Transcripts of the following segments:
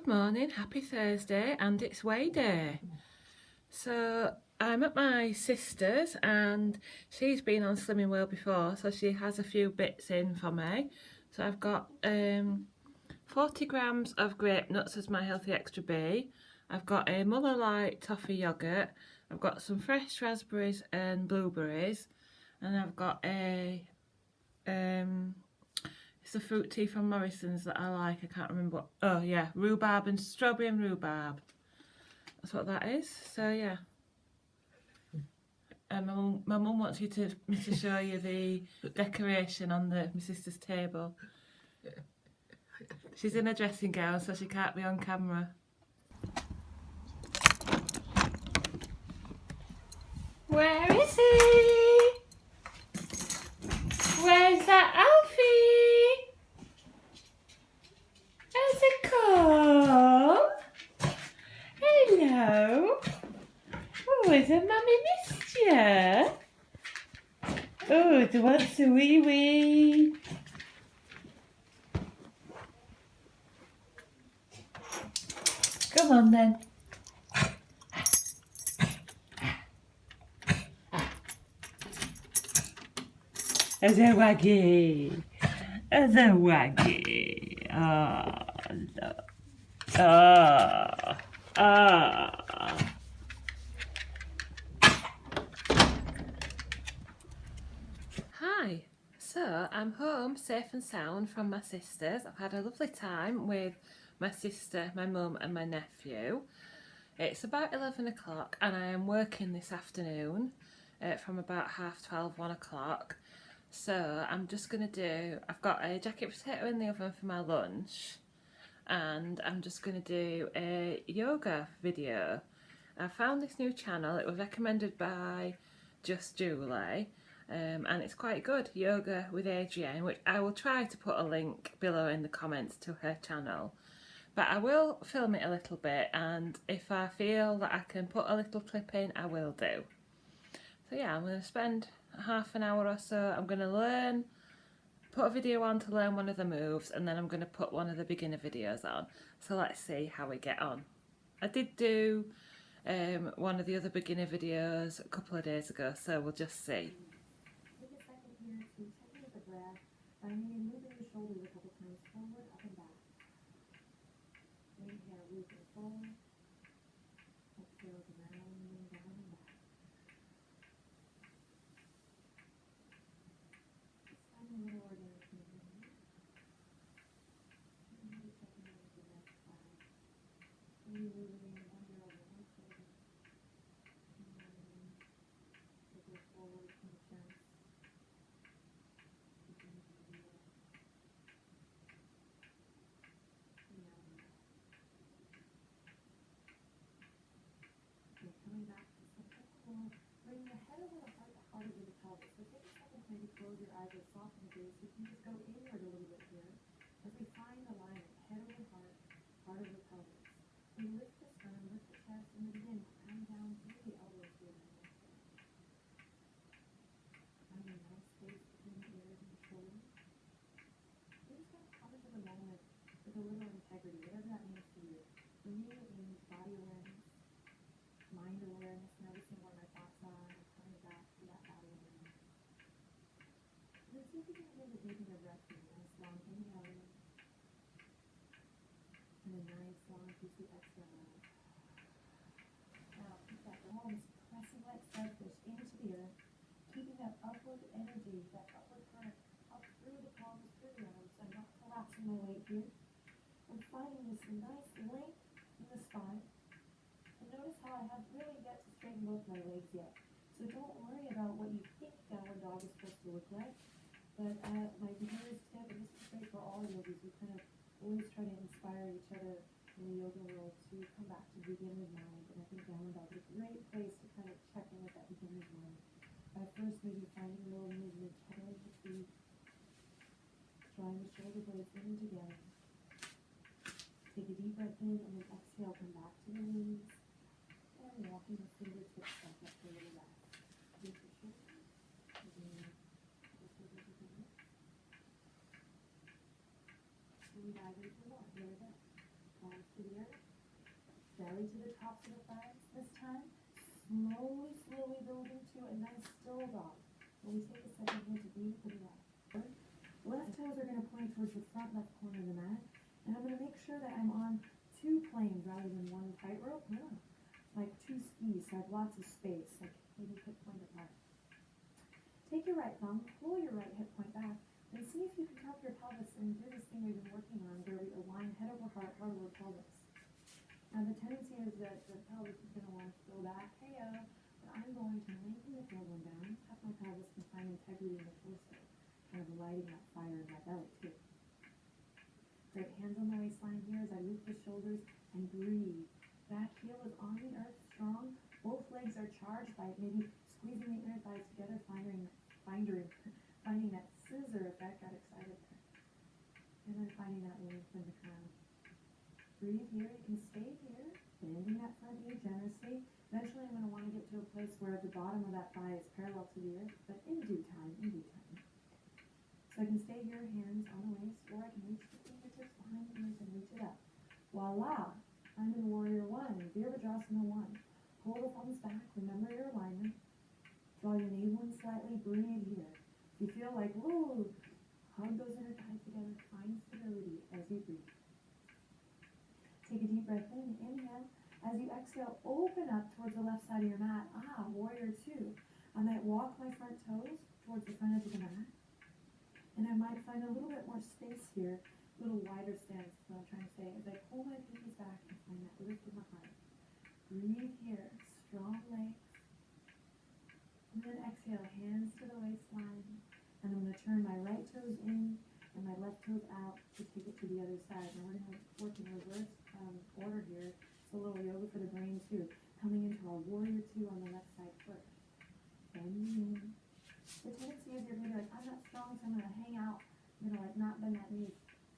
Good morning, happy Thursday, and it's weigh day. So I'm at my sister's and she's been on Slimming World before, so she has a few bits in for me. So I've got 40 grams of grape nuts as my healthy extra B. I've got a Muller Light toffee yoghurt. I've got some fresh raspberries and blueberries, and I've got a it's a fruit tea from Morrison's that I like. I can't remember what. Oh yeah, rhubarb and strawberry and rhubarb. That's what that is. So yeah. And my mum wants me to show you the decoration on my sister's table. She's in a dressing gown, so she can't be on camera. Where is he? Where's that Alfie? Has it come? Hello. Oh, is it Mummy missed you? Oh, it wants a wee wee. Come on then. As a waggy. As a waggy. Oh, no. Oh. Oh. Hi. So I'm home safe and sound from my sister's. I've had a lovely time with my sister, my mum and my nephew. It's about 11 o'clock and I am working this afternoon from about 12:30, 1 o'clock. So I'm just going to do, I've got a jacket potato in the oven for my lunch, and I'm just going to do a yoga video. I found this new channel, it was recommended by Just Julie, and it's quite good, Yoga with Adrienne, which I will try to put a link below in the comments to her channel. But I will film it a little bit, and if I feel that I can put a little clip in, I will do. So yeah, I'm going to spend half an hour or so. I'm going to put a video on to learn one of the moves, and then I'm going to put one of the beginner videos on. So let's see how we get on. I did do one of the other beginner videos a couple of days ago, so we'll just see. Take a second here to check in with the breath by maybe moving your shoulders a couple times forward, up and back. Inhale, moving forward. Exhale, grounding down and back. Just find a little organic movement here. And maybe checking in with the next side. Maybe moving under over one shoulder. And to go forward from the chest. Begin to do that. Okay, coming back to center core. Bring the head over the heart over the pelvis. So take a second to maybe close your eyes or soften the gaze. You can just go inward a little bit here as we find alignment. Head over heart over pelvis. We lift the sternum, lift the chest, and then again come down through the elbows here. Find a nice space between the ears and the shoulders. We're just going to come into the moment with a little integrity, whatever that means to you. For me, it means body awareness, mind awareness, noticing where my thoughts are, and coming back to that body awareness. And then see if you can feel the deepening of breath here. Nice long inhale in, and a nice long juicy exhale out. Now keep that almost pressing like starfish into the earth, keeping that upward energy, that upward current up through the palms, through the arms. I'm not collapsing my weight here. I'm finding this nice length in the spine. And notice how I haven't really yet to straighten both my legs yet. So don't worry about what you think downward dog is supposed to look like. But my beginner's tip, and this is great for all yogis, we kind of always try to inspire each other in the yoga world to come back to beginner's mind. And I think downward dog is a great place to kind of check in with that beginner's mind. First, maybe finding a little movement, pedaling the feet, drawing the shoulder blades in and together. Take a deep breath in, and then exhale, come back to the knees. And walking the fingertips back up for a little rest. Lift your shoulders. Again, the shoulders are good. And dive into more. Here we go. Palms to the earth. belly to the tops of the thighs this time. Slowly building to a nice still dog. When we take a second here to breathe for the left. Left toes are going to point towards the front left corner of the mat. And I'm going to make sure that I'm on two planes rather than one tightrope. Yeah. Like two skis, so I have lots of space, like maybe hip point apart. Take your right thumb, pull your right hip point back, and see if you can tuck your pelvis and do this thing we've been working on where we align head over heart, heart over pelvis. Now the tendency is that the pelvis is going to want to go back, hey-o, but I'm going to lengthen the tailbone down, tuck my pelvis and find integrity in the torso, kind of lighting that fire in my belly too. Great, hands on the waistline here as I loop the shoulders and breathe. Back heel is on the earth, strong. Both legs are charged by maybe squeezing the inner thighs together, finding that scissor effect. Got excited there. And then finding that length in the crown. Breathe here. You can stay here, bending that front knee generously. Eventually, I'm going to want to get to a place where the bottom of that thigh is parallel to the earth, but in due time, So I can stay here, hands on the waist, or I can reach the fingertips behind the ears and reach it up. Voila! I'm in Warrior One, Virabhadrasana 1. Pull the thumbs back, remember your alignment. Draw your navel in slightly, breathe here. If you feel like, whoa, hug those inner thighs together, find stability as you breathe. Take a deep breath in, inhale. As you exhale, open up towards the left side of your mat. Warrior Two. I might walk my front toes towards the front edge of the mat. And I might find a little bit more space here, a little wider stance is what I'm trying to say, as I pull my pinkies back and find that lift in the heart. Breathe here, strong legs. And then exhale, hands to the waistline. And I'm going to turn my right toes in and my left toes out to take it to the other side. Now we're going to work in reverse order here. It's a little yoga for the brain too. Coming into our Warrior Two on the left side first. Bending in. The tendency is you're going to be like, I'm not strong, so I'm going to hang out. I'm going to like not bend that knee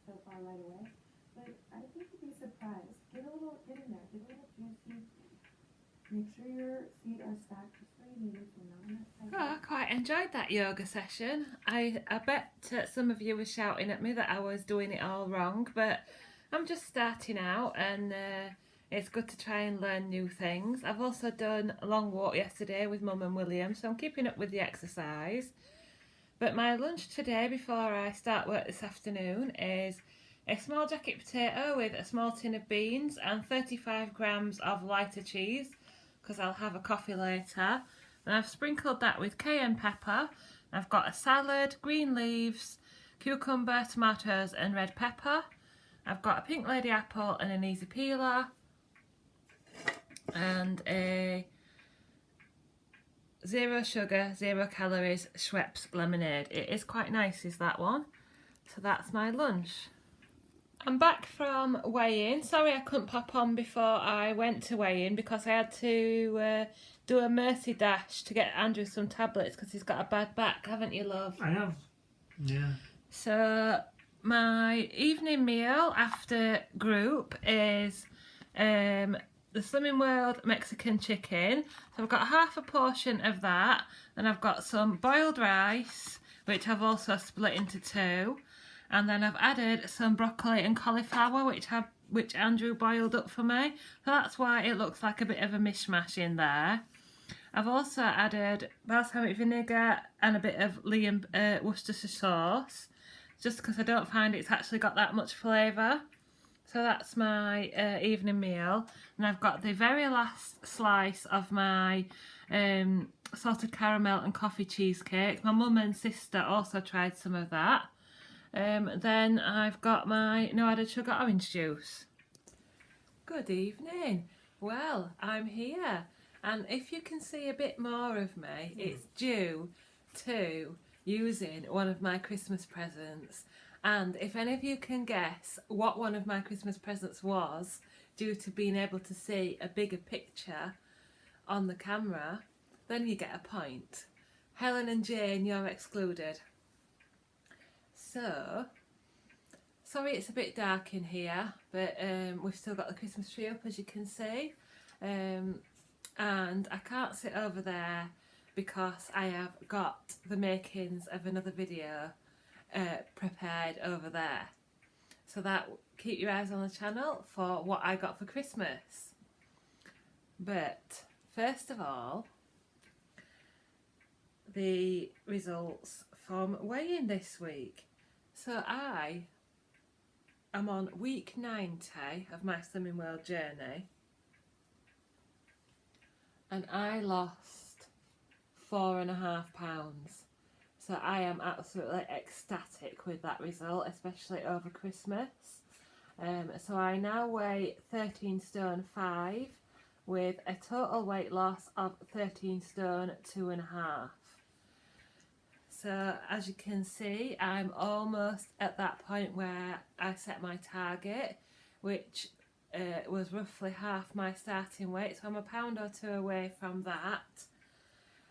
so far right away. But I think you'd be surprised. Get in there, get a little juicy. Make sure your feet are stacked just where you need them, so not in that tight. Oh, I quite enjoyed that yoga session. I bet some of you were shouting at me that I was doing it all wrong, but I'm just starting out and it's good to try and learn new things. I've also done a long walk yesterday with Mum and William, so I'm keeping up with the exercise. But my lunch today, before I start work this afternoon, is a small jacket potato with a small tin of beans and 35 grams of lighter cheese, because I'll have a coffee later. And I've sprinkled that with cayenne pepper. I've got a salad, green leaves, cucumber, tomatoes and red pepper. I've got a pink lady apple and an easy peeler. And a 0 sugar, 0 calories Schweppes lemonade. It is quite nice, is that one. So that's my lunch. I'm back from weigh-in. Sorry I couldn't pop on before I went to weigh-in because I had to do a mercy dash to get Andrew some tablets because he's got a bad back, haven't you, love? I have, yeah. So my evening meal after group is the Slimming World Mexican chicken. So I've got half a portion of that, and I've got some boiled rice, which I've also split into 2. And then I've added some broccoli and cauliflower, which Andrew boiled up for me. So that's why it looks like a bit of a mishmash in there. I've also added balsamic vinegar and a bit of Worcestershire sauce, just because I don't find it's actually got that much flavour. So that's my evening meal. And I've got the very last slice of my salted caramel and coffee cheesecake. My mum and sister also tried some of that. Then I've got my no added sugar orange juice. Good evening. Well, I'm here, and if you can see a bit more of me, it's due to using one of my Christmas presents. And if any of you can guess what one of my Christmas presents was, due to being able to see a bigger picture on the camera, then you get a point. Helen and Jane, you're excluded. So, sorry it's a bit dark in here, but we've still got the Christmas tree up, as you can see. And I can't sit over there because I have got the makings of another video prepared over there. So that keep your eyes on the channel for what I got for Christmas. But first of all, the results from weighing this week. So I am on week 90 of my Slimming World journey, and I lost 4.5 pounds. So I am absolutely ecstatic with that result, especially over Christmas. So I now weigh 13 stone 5 with a total weight loss of 13 stone 2.5. So as you can see, I'm almost at that point where I set my target, which was roughly half my starting weight. So I'm a pound or two away from that.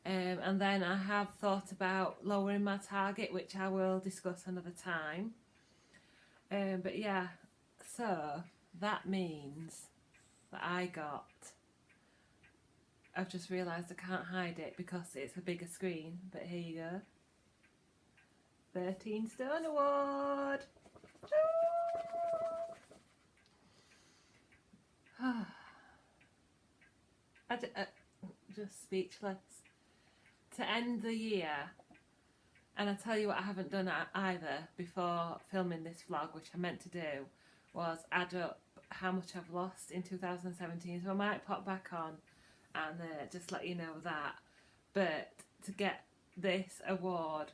And then I have thought about lowering my target, which I will discuss another time. But yeah, so that means that I've just realised I can't hide it because it's a bigger screen, but here you go. 13 Stone Award! Just speechless. To end the year, and I tell you what I haven't done either before filming this vlog, which I meant to do, was add up how much I've lost in 2017. So I might pop back on and just let you know that. But to get this award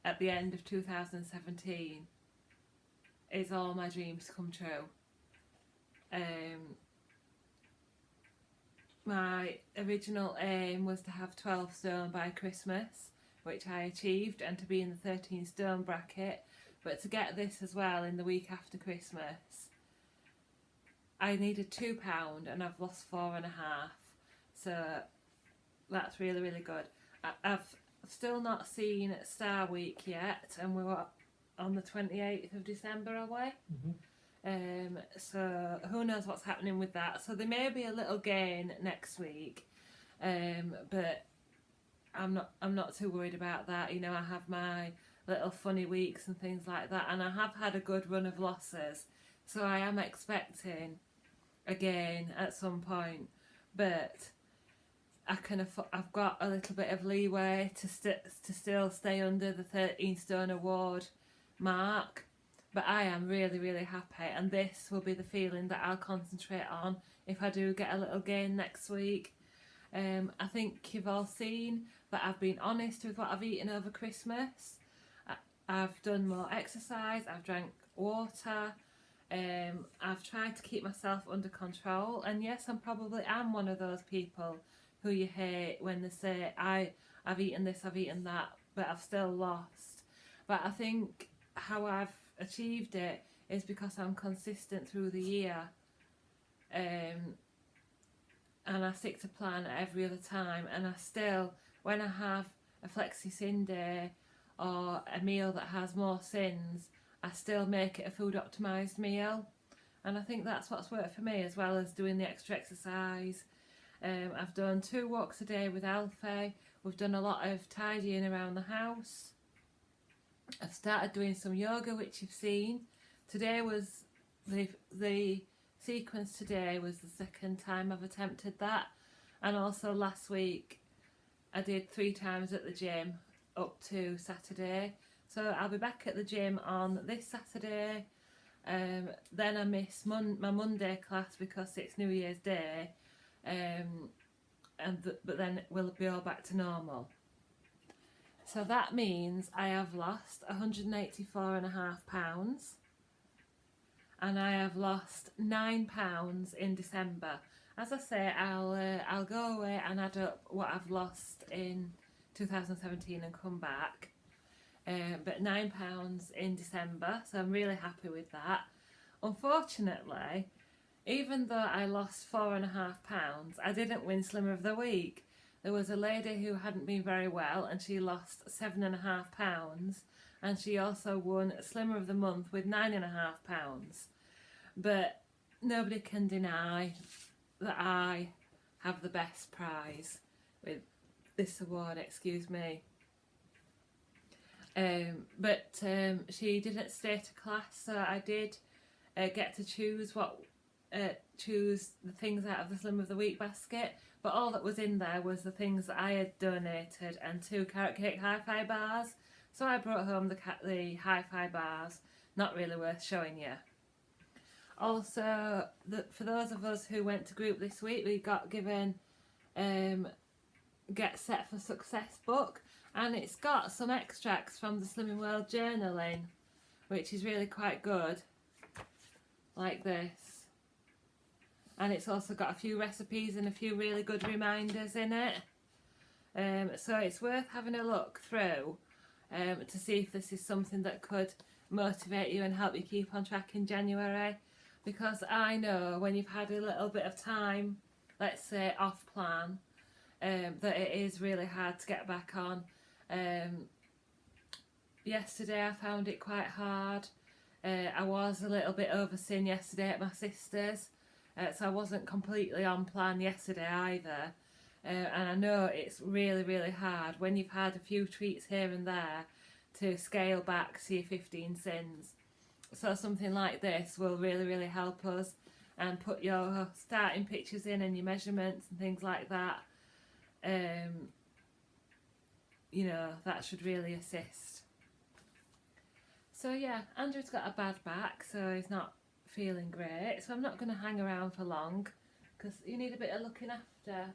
at the end of 2017 is all my dreams come true. My original aim was to have 12 stone by Christmas, which I achieved, and to be in the 13 stone bracket. But to get this as well in the week after Christmas, I needed £2 and I've lost 4.5. So that's really, really good. I've still not seen Star Week yet, and we're on the 28th of December, are we? Mm-hmm. So who knows what's happening with that. So there may be a little gain next week, but I'm not too worried about that. You know, I have my little funny weeks and things like that, and I have had a good run of losses, so I am expecting a gain at some point, but I've got a little bit of leeway to still stay under the 13 stone award mark. But I am really, really happy, and this will be the feeling that I'll concentrate on if I do get a little gain next week. I think you've all seen that I've been honest with what I've eaten over Christmas. I've done more exercise, I've drank water, I've tried to keep myself under control, and yes, I probably am one of those people who you hate when they say, I've eaten this, I've eaten that, but I've still lost. But I think how I've achieved it is because I'm consistent through the year, and I stick to plan at every other time, and I still, when I have a flexi sin day or a meal that has more sins, I still make it a food optimised meal, and I think that's what's worked for me, as well as doing the extra exercise. I've done 2 walks a day with Alfie. We've done a lot of tidying around the house. I've started doing some yoga, which you've seen. Today was the sequence today was the second time I've attempted that, and also last week I did 3 times at the gym up to Saturday. So I'll be back at the gym on this Saturday. Then I miss my Monday class because it's New Year's Day, but then we'll be all back to normal. So that means I have lost 184.5 pounds, and I have lost 9 pounds in December. As I say, I'll go away and add up what I've lost in 2017 and come back. But 9 pounds in December, so I'm really happy with that. Unfortunately, even though I lost 4.5 pounds, I didn't win Slimmer of the Week. There was a lady who hadn't been very well, and she lost 7.5 pounds, and she also won Slimmer of the Month with 9.5 pounds. But nobody can deny that I have the best prize with this award, excuse me. But she didn't stay to class, so I did get to choose what choose the things out of the Slim of the Week basket, but all that was in there was the things that I had donated and 2 carrot cake hi-fi bars. So I brought home the hi-fi bars, not really worth showing you. Also, for those of us who went to group this week, we got given Get Set for Success book, and it's got some extracts from the Slimming World journaling, which is really quite good, like this. And it's also got a few recipes and a few really good reminders in it. So it's worth having a look through to see if this is something that could motivate you and help you keep on track in January. Because I know when you've had a little bit of time, let's say off plan, that it is really hard to get back on. Yesterday I found it quite hard. I was a little bit overseen yesterday at my sister's, so I wasn't completely on plan yesterday either. And I know it's really, really hard when you've had a few treats here and there to scale back to your 15 sins. So something like this will really, really help us, and put your starting pictures in and your measurements and things like that. You know, that should really assist. So yeah, Andrew's got a bad back, so he's not feeling great. So I'm not going to hang around for long, because you need a bit of looking after.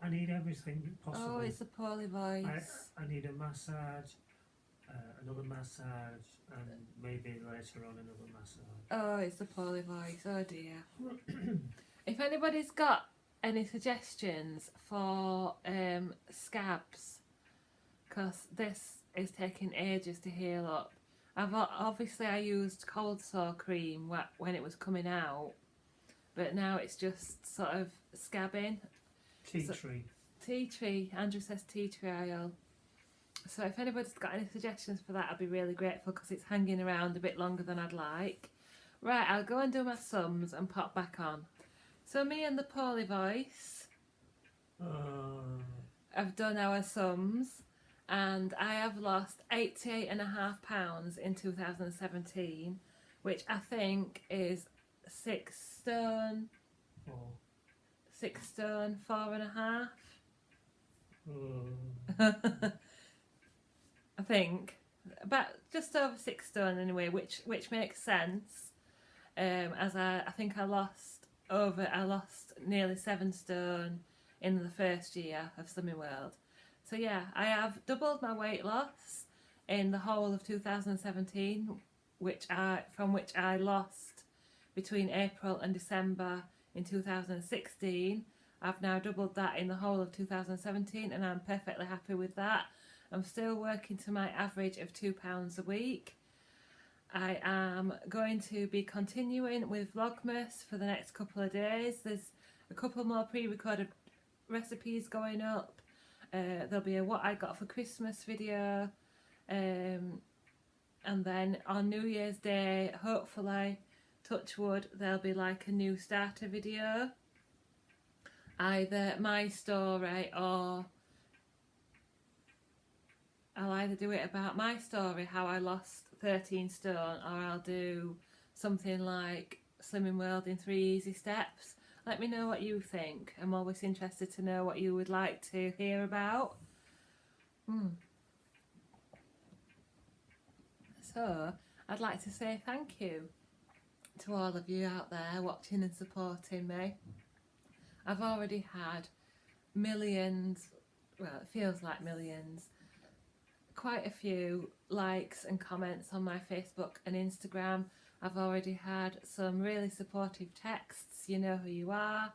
I need everything possible. Oh, it's a poorly voice. I need a massage, another massage, and maybe later on another massage. Oh, it's a poorly voice. Oh dear. If anybody's got any suggestions for scabs, because this is taking ages to heal up. I used cold sore cream when it was coming out, but now it's just sort of scabbing. Tea tree. Tea tree. Andrew says tea tree oil. So if anybody's got any suggestions for that, I'd be really grateful, because it's hanging around a bit longer than I'd like. Right, I'll go and do my sums and pop back on. So me and the poorly voice have done our sums, and I have lost £88.5 in 2017, which I think is 6 stone. 6 stone 4.5. I think about just over 6 stone anyway, which makes sense. As I think I lost nearly 7 stone in the first year of Slimming World. So yeah, I have doubled my weight loss in the whole of 2017, from which I lost between April and December in 2016. I've now doubled that in the whole of 2017, and I'm perfectly happy with that. I'm still working to my average of £2 a week. I am going to be continuing with Vlogmas for the next couple of days. There's a couple more pre-recorded recipes going up. There'll be a what I got for Christmas video, and then on New Year's Day, hopefully, touch wood, there'll be like a new starter video, either my story, or I'll either do it about my story, how I lost 13 stone, or I'll do something like Slimming World in 3 easy steps. Let me know what you think. I'm always interested to know what you would like to hear about. So, I'd like to say thank you to all of you out there watching and supporting me. I've already had millions, well, it feels like millions, quite a few likes and comments on my Facebook and Instagram. I've already had some really supportive texts, you know who you are,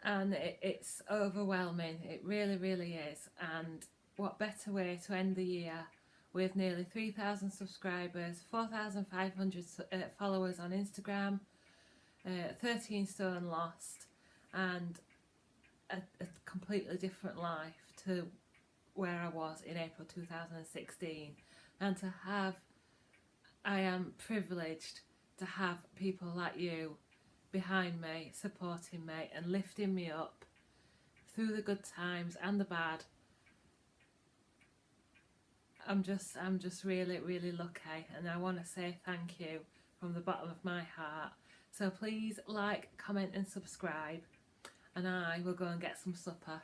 and it's overwhelming, it really, really is. And what better way to end the year with nearly 3,000 subscribers, 4,500 followers on Instagram, 13 stone lost, and a completely different life to where I was in April 2016. And I am privileged to have people like you behind me, supporting me and lifting me up through the good times and the bad. I'm just really, really lucky, and I want to say thank you from the bottom of my heart. So please like, comment and subscribe, and I will go and get some supper.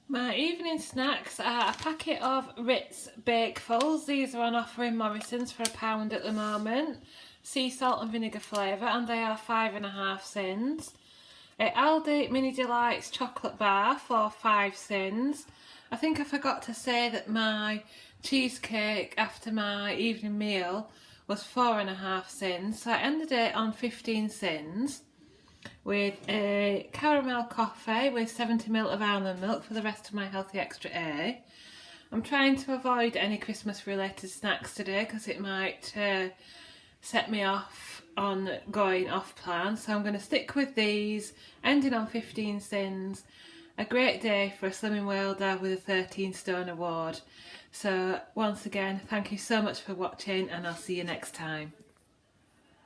My evening snacks are a packet of Ritz Bakefuls. These are on offer in Morrison's for £1 at the moment. Sea salt and vinegar flavour, and they are 5.5 cents. A Aldi Mini Delights chocolate bar for 5 cents. I think I forgot to say that my cheesecake after my evening meal was 4.5 cents. So I ended it on 15 cents. With a caramel coffee with 70ml of almond milk for the rest of my healthy extra A. I'm trying to avoid any Christmas related snacks today because it might set me off on going off plan, so I'm going to stick with these, ending on 15 cents. A great day for a Slimming Worlder with a 13 stone award. So once again, thank you so much for watching, and I'll see you next time.